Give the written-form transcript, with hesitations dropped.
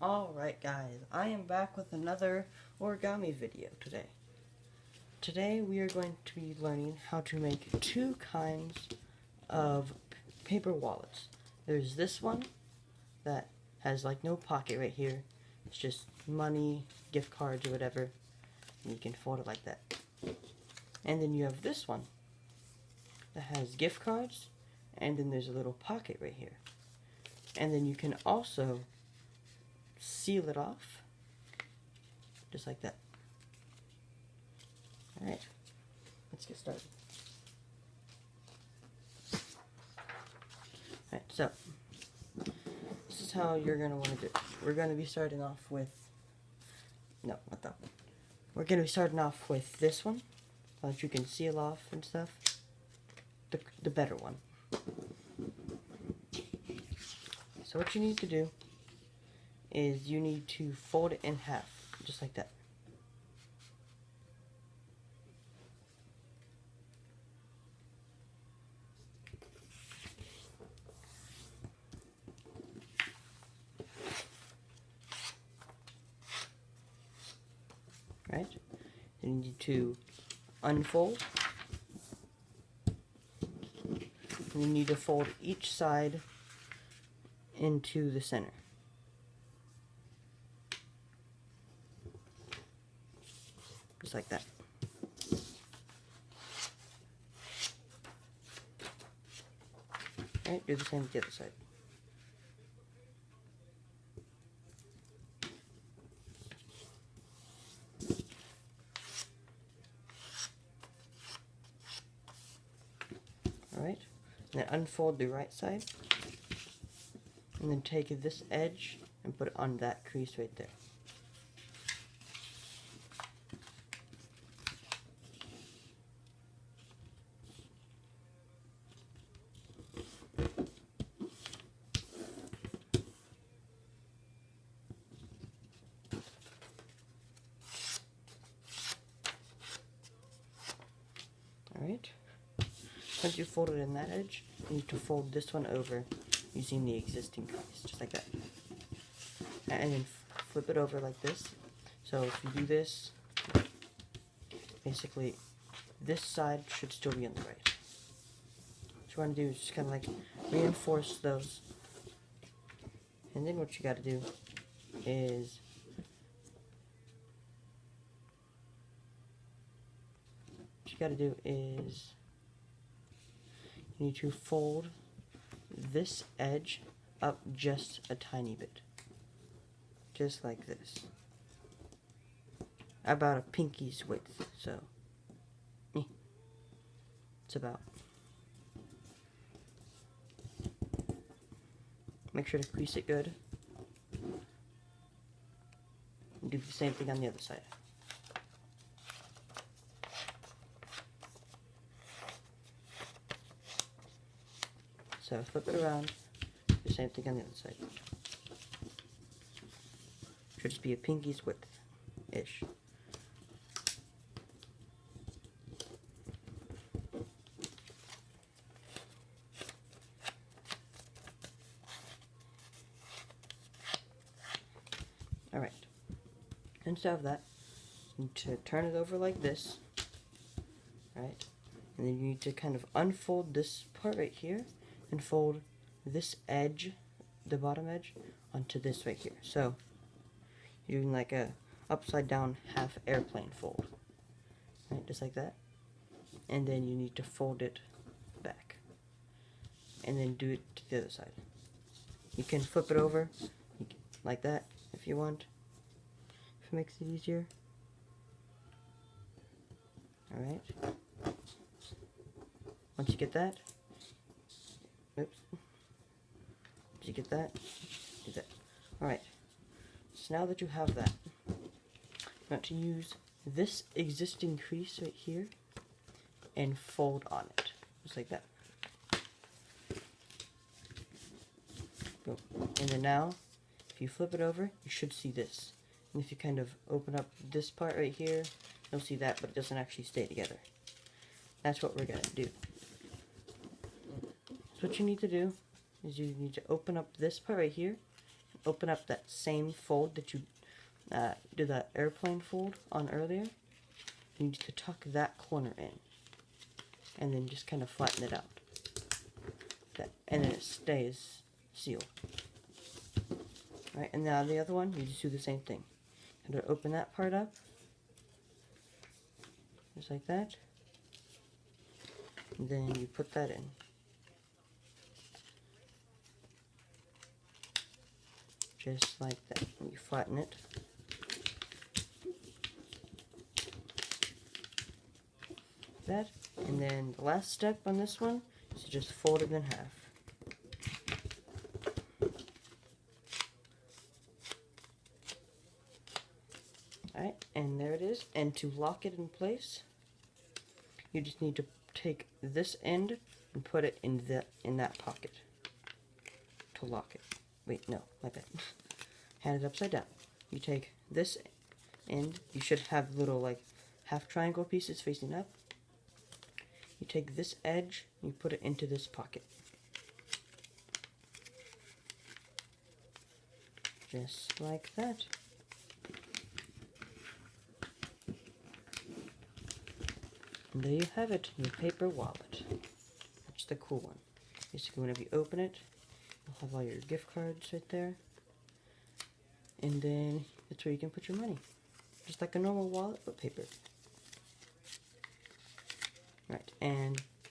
Alright guys, I am back with another origami video today. Today we are going to be learning how to make two kinds of paper wallets. There's this one that has like no pocket right here. It's just money, gift cards or whatever, and you can fold it like that. And then you have this one that has gift cards, and then there's a little pocket right here. And then you can also seal it off, just like that. Alright, let's get started. Alright, so, this is how you're going to want to do it. We're going to be starting off with, no, not that one. We're going to be starting off with this one, so that you can seal off and stuff. The better one. So what you need to do is you need to fold it in half, just like that. Right? Then you need to unfold. And you need to fold each side into the center. Just like that. Alright, do the same with the other side. Alright, and then unfold the right side. And then take this edge and put it on that crease right there. Alright, once you fold it in that edge, you need to fold this one over using the existing crease, just like that. And then flip it over like this. So if you do this, basically this side should still be on the right. What you want to do is just kind of like reinforce those. And then what you got to do is you need to fold this edge up just a tiny bit. Just like this. About a pinky's width, so it's about. Make sure to crease it good. And do the same thing on the other side. So flip it around, do the same thing on the other side. Should just be a pinky's width-ish. Alright. Instead of that, you need to turn it over like this. Right? And then you need to kind of unfold this part right here and fold this edge, the bottom edge, onto this right here. So you're doing like a upside down half airplane fold. Right, just like that. And then you need to fold it back. And then do it to the other side. You can flip it over like that if you want, if it makes it easier. Alright. Once you get that, oops. Once you get that, do that. Alright. So now that you have that, you want to use this existing crease right here and fold on it. Just like that. Boom. And then now, if you flip it over, you should see this. And if you kind of open up this part right here, you'll see that, but it doesn't actually stay together. That's what we're going to do. So what you need to do is you need to open up this part right here open up that same fold that you did that airplane fold on earlier. You need to tuck that corner in, and then just kind of flatten it out. And then it stays sealed. Right, and now the other one, you just do the same thing. Kind of open that part up, just like that. And then you put that in. Just like that. And you flatten it. That. And then the last step on this one is to just fold it in half. Alright, and there it is. And to lock it in place, you just need to take this end and put it in that pocket to lock it. Wait, no, like that. Hand it upside down. You take this end. You should have little like half triangle pieces facing up. You take this edge, you put it into this pocket. Just like that. And there you have it, your paper wallet. That's the cool one. Basically, whenever you open it, you'll have all your gift cards right there. And then that's where you can put your money. Just like a normal wallet, but paper. Right, and